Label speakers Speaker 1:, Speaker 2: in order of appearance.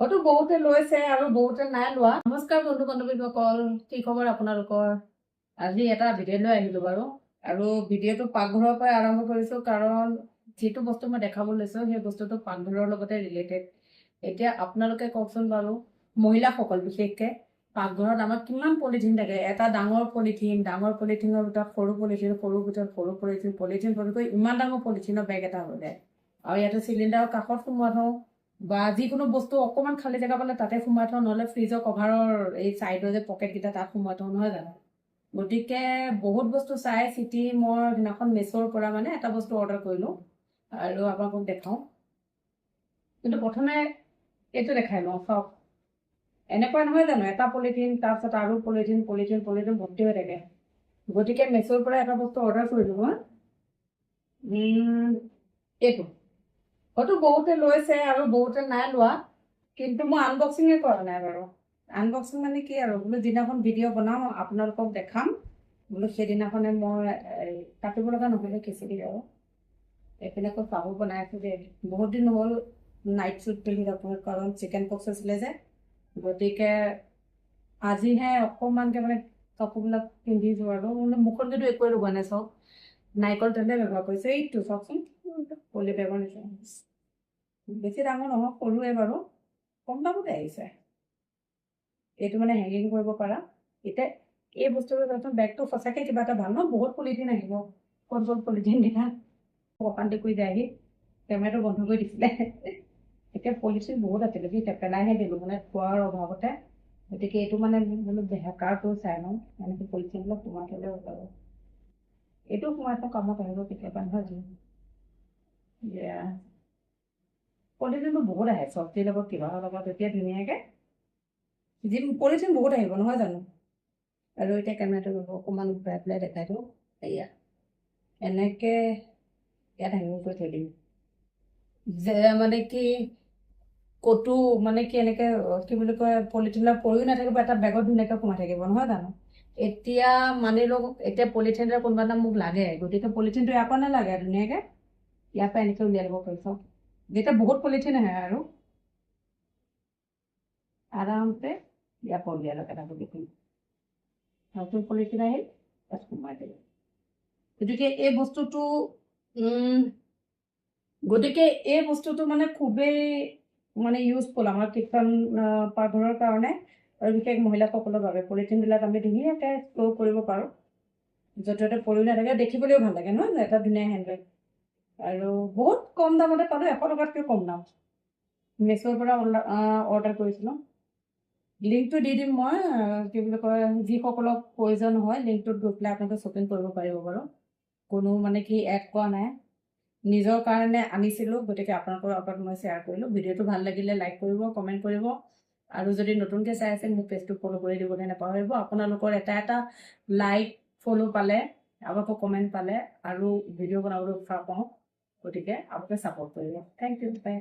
Speaker 1: হয়তো বহুতে লৈছে আৰু বহুতে নাই লোৱা। নমস্কাৰ বন্ধু বান্ধৱীসকল, কি খবৰ আপোনালোকৰ? আজি এটা ভিডিঅ' লৈ আহিলো বাৰু। আৰু ভিডিঅ'টো পাকঘৰৰ পৰাই আৰম্ভ কৰিছো, কাৰণ যিটো বস্তু মই দেখাব লৈছো সেই বস্তুটো পাকঘৰৰ লগতে ৰিলেটেড। এতিয়া আপোনালোকে কওকচোন বাৰু, মহিলাসকল বিশেষকে পাকঘৰত আমাৰ কিমান পলিথিন থাকে। এটা ডাঙৰ পলিথিনৰ ভিতৰত সৰু পলিথিন ভৰ্তি ইমান ডাঙৰ পলিথিনৰ বেগ এটা হৈ যায়। আৰু ইয়াতে চিলিণ্ডাৰৰ কাষত সোমোৱা থওঁ, বা যিকোনো বস্তু অকণমান খালী জেগা পালে তাতে সোমাই থওঁ, নহ'লে ফ্ৰিজৰ কভাৰৰ এই চাইডৰ যে পকেটকেইটা তাত সোমাই থওঁ, নহয় জানো? গতিকে বহুত বস্তু চাই চিটি মই দিনাখন মেছ'ৰ পৰা মানে এটা বস্তু অৰ্ডাৰ কৰিলোঁ আৰু আপোনালোকক দেখাওঁ। কিন্তু প্ৰথমে এইটো দেখাই লওঁ, চাওক। এনেকুৱা নহয় জানো, এটা পলিথিন তাৰপিছত আৰু পলিথিন ভৰ্তি হৈ থাকে। গতিকে মেছ'ৰ পৰা এটা বস্তু অৰ্ডাৰ কৰিলোঁ মই, এইটো। হয়তো বহুতে লৈছে আৰু বহুতে নাই লোৱা, কিন্তু মই আনবক্সিঙে কৰা নাই বাৰু। আনবক্সিং মানে কি আৰু, বোলো যিদিনাখন ভিডিঅ' বনাওঁ আপোনালোকক দেখাম, বোলো সেইদিনাখনে মই কাটিব লগা নহ'লে খিচিৰি আৰু এইবিলাকো চাবো বনাই আছোঁ দেই। বহুত দিন হ'ল নাইট শ্বুট পিন্ধি থাকোঁ, কাৰণ চিকেন পক্স আছিলে যে। গতিকে আজিহে অকণমানকৈ মানে কাপোৰবিলাক পিন্ধিছোঁ আৰু মানে মুখত কিন্তু একোৱে লগোৱা নাই। চাওক, নাৰিকল তেলে ব্যৱহাৰ কৰিছে। এইটো চাওকচোন, পলি বেগৰ নিচিনা। বেছি ডাঙৰ নহয়, সৰুৱে বাৰু, কম দামতে আহিছে। এইটো মানে হেংগিং কৰিব পাৰা। এতিয়া এই বস্তুটো বেগটো সঁচাকৈ কিবা এটা ভাল ন। বহুত পলিথিন আহিব, ক'ত গ'ল পলিথিন কেইটা? অশান্তি কৰি যায় আহি কেমেৰাটো বন্ধ কৰি দিছিলে। এতিয়া পলিথিন বহুত আছিলে, এতিয়া পেলাইহে দিলোঁ মানে খোৱাৰ অভাৱতে। গতিকে এইটো মানে হেকাৰটো চাই লওঁ, এনেকৈ পলিথিনবিলাক সোমাই থ'লে যাব। এইটো সোমাই থওঁ, কামত আহিব কেতিয়াবা, নহয় জানো? পলিথিনটো বহুত আহে, চব্জিৰ লগত কিবাৰ লগত, এতিয়া ধুনীয়াকৈ পলিথিন বহুত আহিব, নহয় জানো? আৰু এতিয়া কেমেৰাটো অকণমান ঘূৰাই পেলাই দেখাই দিওঁ। এয়া এনেকৈ ইয়াত হেঙিং কৰি থৈ দিম, যে মানে কি ক'তো মানে কি এনেকৈ কি বুলি কয়, পলিথিনবিলাক পৰিও নাথাকিব, এটা বেগত ধুনীয়াকৈ সোমাই থাকিব, নহয় জানো? এতিয়া মানি লওক, এতিয়া পলিথিন এটা কোনোবা এটা মোক লাগে, গতিকে পলিথিনটো ইয়াৰ পৰা নালাগে, ধুনীয়াকৈ ইয়াৰ পৰা এনেকৈ উলিয়াই ল'ব পাৰিছোঁ। যেতিয়া বহুত পলিথিন আহে আৰু আৰামতে ইয়াৰ পৰা উলিয়াই লওক এটা পলিথিন, নতুন পলিথিন আহিল, তাত সোমাই দিলোঁ। গতিকে এই বস্তুটো মানে খুবেই মানে ইউজফুল আমাৰ কিচেন পাকঘৰৰ কাৰণে, আৰু বিশেষ মহিলাসকলৰ বাবে। পলিথিনবিলাক আমি ধুনীয়াকৈ ষ্ট'ৰ কৰিব পাৰোঁ, য'তে ত'তে পৰি নাথাকে, দেখিবলৈও ভাল লাগে নহয়, এটা ধুনীয়া হেণ্ডবেগ। আৰু বহুত কম দামতে পালোঁ, 100 টকাতকৈ কম দাম। মেছ'ৰ পৰা অৰ্ডাৰ কৰিছিলোঁ। লিংকটো দি দিম মই, কি বুলি কয়, যিসকলক প্ৰয়োজন হয় লিংকটোত গৈ পেলাই আপোনালোকে শ্বপিং কৰিব পাৰিব বাৰু। কোনো মানে কি এড কৰা নাই, নিজৰ কাৰণে আনিছিলোঁ, গতিকে আপোনালোকৰ আগত মই শ্বেয়াৰ কৰিলোঁ। ভিডিঅ'টো ভাল লাগিলে লাইক কৰিব, কমেণ্ট কৰিব, আৰু যদি নতুনকৈ চাই আছে মোৰ পেজটো ফ'ল' কৰি দিবলৈ নাপাহৰিব। আপোনালোকৰ এটা লাইক, ফ'ল' পালে, আপোনালোকৰ কমেণ্ট পালে আৰু ভিডিঅ' বনাবলৈ উৎসাহ পাওঁ, গতিকে আপোনালোকে ছাপোৰ্ট কৰিব। থেংক ইউ, বাই।